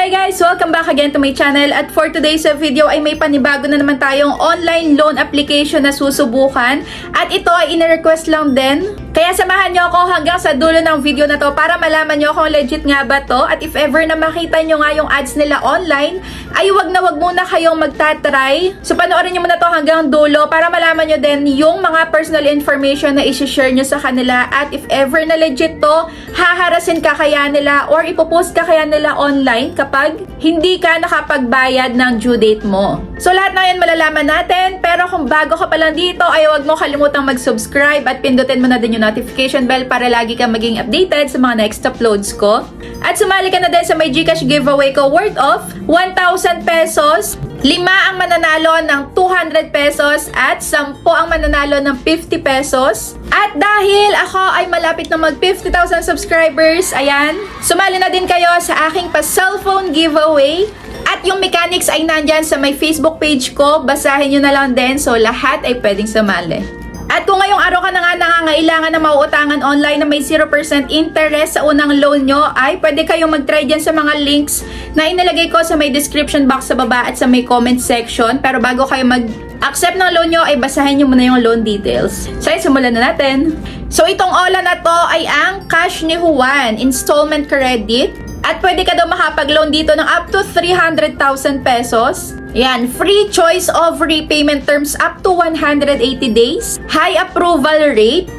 Hi guys! Welcome back again to my channel at for today's video ay may panibago na naman tayong online loan application na susubukan at ito ay ina-request lang din. Kaya samahan nyo ako hanggang sa dulo ng video na to para malaman nyo kung legit nga ba to at if ever na makita nyo nga yung ads nila online ay wag muna kayong magtatry. So panoorin nyo muna to hanggang dulo para malaman nyo din yung mga personal information na isi-share nyo sa kanila at if ever na legit to, haharasin ka kaya nila or ipopost ka kaya nila online kapag hindi ka nakapagbayad ng due date mo. So lahat na yan malalaman natin pero kung bago ka pa lang dito ay wag mo kalimutang mag-subscribe at pindutin mo na din yung notification bell para lagi kang maging updated sa mga next uploads ko. At sumali ka na din sa may GCash giveaway ko worth of 1,000 pesos. 5 ang mananalo ng 200 pesos at 10 ang mananalo ng 50 pesos. At dahil ako ay malapit na mag 50,000 subscribers, ayan, sumali na din kayo sa aking pa-cellphone giveaway. At yung mechanics ay nandyan sa may Facebook page ko. Basahin nyo na lang din so lahat ay pwedeng sumali. At kung ngayong araw ka na nga nangangailangan na mauutangan online na may 0% interest sa unang loan nyo, ay pwede kayong mag-try dyan sa mga links na inilagay ko sa may description box sa baba at sa may comment section. Pero bago kayo mag-accept ng loan nyo, ay basahin nyo muna yung loan details. So, simulan na natin. So, itong OLA na to ay ang Cash ni Juan Installment Credit. At pwede ka daw makapag-loan dito ng up to 300,000 pesos. Yan, free choice of repayment terms up to 180 days. High approval rate.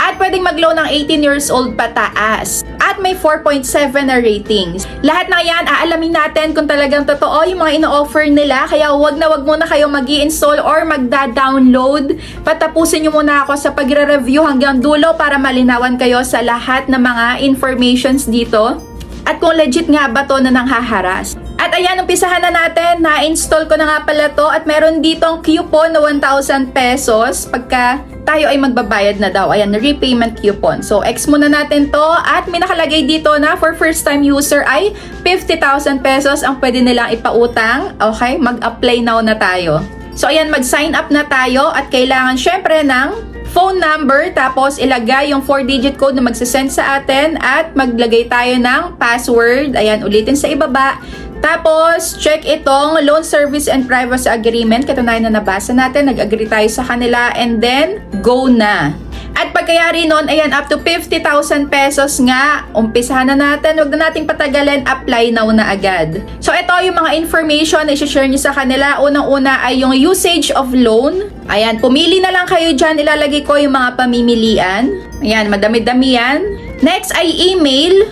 At pwedeng mag-loan ng 18 years old pataas. At may 4.7 na ratings. Lahat na yan, aalamin natin kung talagang totoo yung mga ino-offer nila. Kaya wag na wag muna kayong mag-i-install or magda-download. Patapusin nyo muna ako sa pagre-review hanggang dulo para malinawan kayo sa lahat ng mga informations dito. At kung legit nga ba to na nanghaharas. At ayan, umpisahan na natin. Na-install ko na nga pala to at meron ditong coupon na 1,000 pesos pagka tayo ay magbabayad na daw. Ayan, repayment coupon. So, X muna natin to at may nakalagay dito na for first time user ay 50,000 pesos ang pwede nilang ipautang. Okay, mag-apply now na tayo. So, ayan, mag-sign up na tayo at kailangan syempre ng phone number, tapos ilagay yung 4-digit code na magsasend sa atin at maglagay tayo ng password. Ayan, ulitin sa ibaba. Tapos, check itong Loan Service and Privacy Agreement. Katunayan na nabasa natin, nag-agree tayo sa kanila and then, go na. At pagkayari nun, ayan, up to 50,000 pesos nga. Umpisahan na natin. Huwag na nating patagalin. Apply now na agad. So, ito yung mga information na i-share nyo sa kanila. Unang-una ay yung usage of loan. Ayan, pumili na lang kayo dyan. Ilalagay ko yung mga pamimilian. Ayan, madami-dami yan. Next ay email.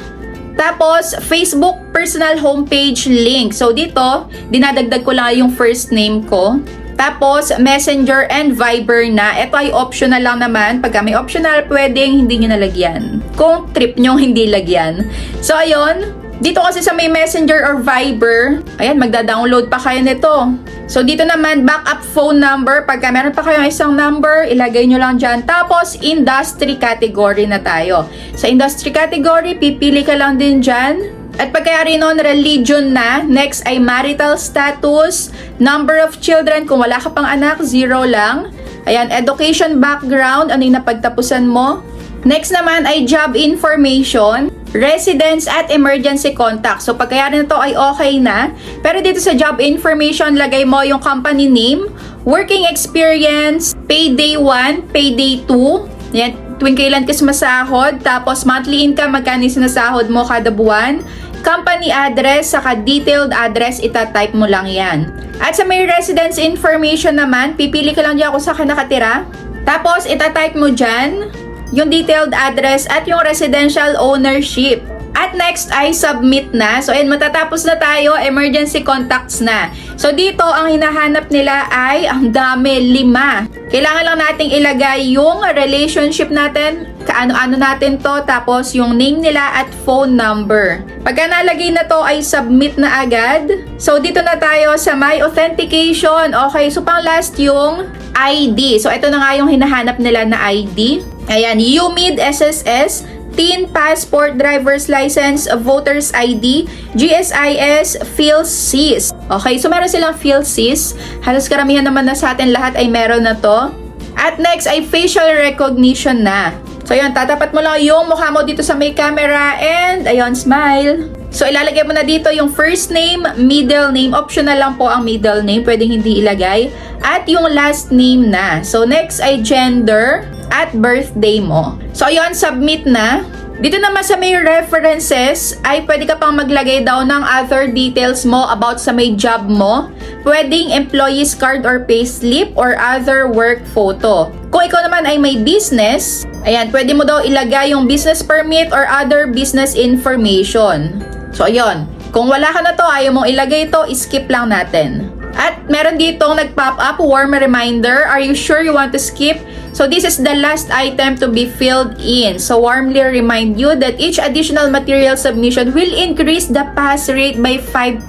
Tapos, Facebook personal homepage link. So, dito, dinadagdag ko lang yung first name ko. Tapos, Messenger and Viber na. Ito ay optional lang naman. Pagka may optional, pwedeng hindi nyo nalagyan. Kung trip nyo hindi lagyan. So, ayun. Dito kasi sa may Messenger or Viber, ayan, magda-download pa kayo nito. So, dito naman, backup phone number. Pagka meron pa kayong isang number, ilagay nyo lang dyan. Tapos, industry category na tayo. Sa industry category, pipili ka lang din dyan. At pagkayari nun, religion na. Next ay marital status, number of children. Kung wala ka pang anak, 0 lang. Ayan, education background, ano yung napagtapusan mo. Next naman ay job information, residence at emergency contact. So pagkayari na to ay okay na. Pero dito sa job information, lagay mo yung company name, working experience, payday 1, payday 2. Yan, tuwing kailan ka sumasahod, tapos monthly income, magkano sinasahod mo kada buwan, company address, saka detailed address, itatype mo lang yan. At sa may residence information naman, pipili ka lang dyan kung saan ka nakatira. Tapos, itatype mo dyan yung detailed address at yung residential ownership. At next ay submit na. So, ayun, matatapos na tayo. Emergency contacts na. So, dito, ang hinahanap nila ay, ang dami, 5. Kailangan lang nating ilagay yung relationship natin, kaano-ano natin to, tapos yung name nila at phone number. Pagka nalagay na to, ay submit na agad. So, dito na tayo sa my authentication. Okay, so pang last yung ID. So, ito na nga yung hinahanap nila na ID. Ayan, UMID SSS, TIN, passport, driver's license, voter's ID, GSIS, PhilSys. Okay, so meron silang PhilSys. Halos karamihan naman na sa atin lahat ay meron na to. At next ay facial recognition na. So yun, tatapat mo lang yung mukha mo dito sa may camera and ayun, smile. So, ilalagay mo na dito yung first name, middle name. Optional lang po ang middle name. Pwedeng hindi ilagay. At yung last name na. So, next ay gender at birthday mo. So, ayun, submit na. Dito naman sa may references, ay pwede ka pang maglagay daw ng other details mo about sa may job mo. Pwedeng employee's card or payslip or other work photo. Kung ikaw naman ay may business, ayan, pwede mo daw ilagay yung business permit or other business information. So, ayun. Kung wala ka na to, ayaw mong ilagay ito, skip lang natin. At meron ditong nag-pop up, warm reminder, are you sure you want to skip? So this is the last item to be filled in. So warmly remind you that each additional material submission will increase the pass rate by 5%.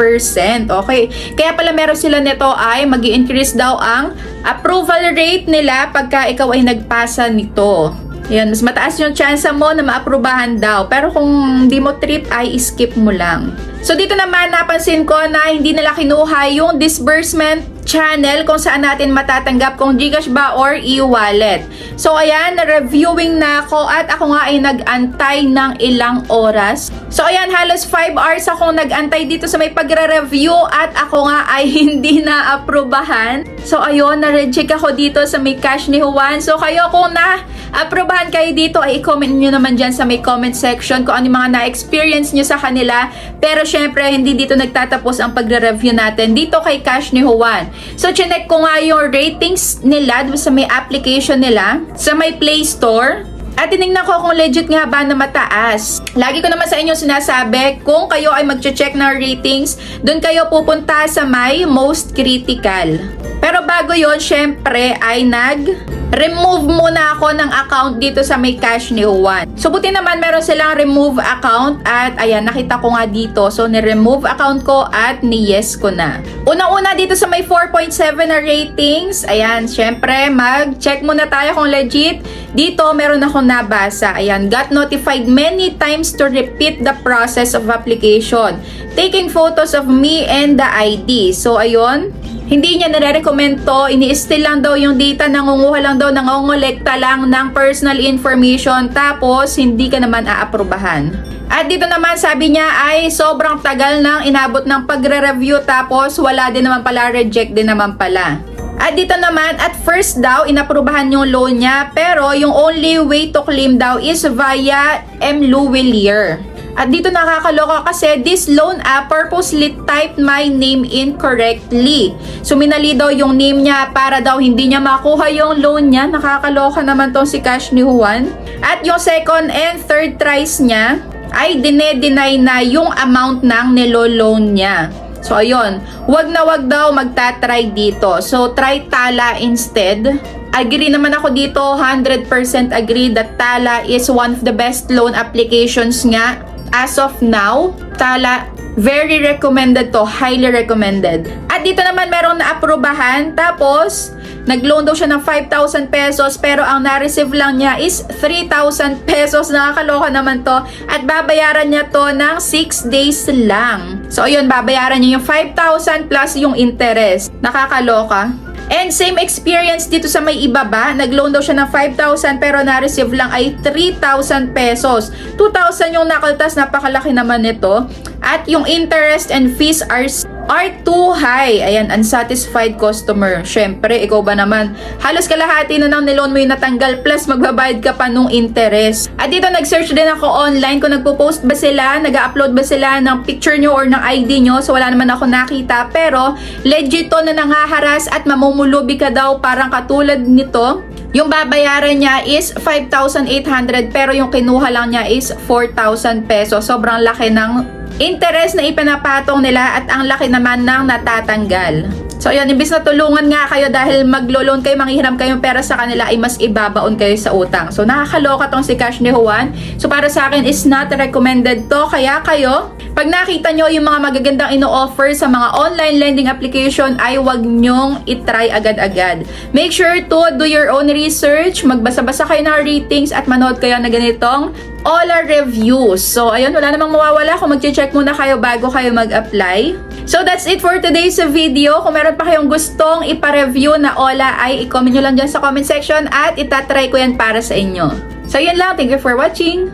Okay? Kaya pala meron sila nito ay mag-i-increase daw ang approval rate nila pagka ikaw ay nagpasa nito. Yan, mas mataas yung chance mo na maaprubahan daw. Pero kung hindi mo trip, ay skip mo lang. So dito naman napansin ko na hindi nila kinuha yung disbursement channel kung saan natin matatanggap kung GCash ba or e-wallet. So ayan, na-reviewing na ako at ako nga ay nag-antay ng ilang oras. So ayan, halos 5 hours akong nag-antay dito sa may pagre-review at ako nga ay hindi na-aprobahan. So ayun, na-reject ako dito sa may cash ni Juan. So kayo kung na-aprobahan kayo dito ay i-comment nyo naman dyan sa may comment section kung ano yung mga na-experience nyo sa kanila. Pero syempre, hindi dito nagtatapos ang pagre-review natin dito kay cash ni Juan. So, chinek ko nga yung ratings nila sa may application nila, sa may Play Store. At tinignan ko kung legit nga ba na mataas. Lagi ko naman sa inyo sinasabi, kung kayo ay mag-check ng ratings, doon kayo pupunta sa may most critical. Pero bago yon, syempre ay remove muna ako ng account dito sa may cash ni Juan. So, buti naman meron silang remove account at ayan, nakita ko nga dito. So, ni-remove account ko at ni-yes ko na. Unang-una dito sa may 4.7 na ratings, ayan, syempre, mag-check muna tayo kung legit. Dito, meron akong nabasa. Ayan, got notified many times to repeat the process of application. Taking photos of me and the ID. So, ayun, hindi niya nare-recommend to, ini-steal lang daw yung data, nangunguha lang daw, nangongolekta lang ng personal information, tapos hindi ka naman aaprubahan. At dito naman sabi niya ay sobrang tagal nang inabot ng pagre-review, tapos wala din naman pala, reject din naman pala. At dito naman, at first daw, inaprubahan yung loan niya, pero yung only way to claim daw is via mLuwelier. At dito nakakaloka kasi this loan app purposely typed my name incorrectly. So minali daw yung name niya para daw hindi niya makuha yung loan niya. Nakakaloka naman tong si cash ni Juan. At yung second and third tries niya ay deny na yung amount ng nilo-loan niya. So ayun, wag daw magta-try dito. So try Tala instead. Agree naman ako dito, 100% agree that Tala is one of the best loan applications nga. As of now, Tala, very recommended to, highly recommended. At dito naman merong na-aprobahan, tapos nag-loan daw siya ng 5,000 pesos pero ang na-receive lang niya is 3,000 pesos. Nakakaloka naman to. At babayaran niya to ng 6 days lang. So ayun, babayaran niya yung 5,000 plus yung interest. Nakakaloka. And same experience dito sa may ibaba, nag-loan daw siya ng 5,000 pero na-receive lang ay 3,000 pesos. 2,000 yung nakaltas, napakalaki naman nito. At yung interest and fees are too high. Ayan, unsatisfied customer. Syempre, ikaw ba naman? Halos kalahati na ng niloan mo yung natanggal plus magbabayad ka pa nung interest. At dito nag-search din ako online kung nagpo-post ba sila, nag-upload ba sila ng picture nyo or ng ID nyo. So wala naman ako nakita. Pero legit to na nangaharas at mamumulubi ka daw parang katulad nito. Yung babayaran niya is 5,800 pero yung kinuha lang niya is 4,000 pesos. Sobrang laki ng interest na ipinapatong nila at ang laki naman ng natatanggal. So ayun, imbis na tulungan nga kayo dahil maglo-loan kayo, manghihiram kayong pera sa kanila, ay mas ibabaon kayo sa utang. So nakakaloka tong si cash ni Juan. So para sa akin is not recommended to. Kaya kayo, pag nakita nyo yung mga magagandang ino-offer sa mga online lending application, ay wag nyong itry agad-agad. Make sure to do your own research, magbasa-basa kayo ng ratings at manood kayo na ganitong Ola reviews. So ayun, wala namang mawawala kung mag-check muna kayo bago kayo mag-apply. So that's it for today's video. Kung meron pa kayong gustong ipa-review na Ola ay i-comment nyo lang dyan sa comment section at itatry ko yan para sa inyo. So yun lang, thank you for watching.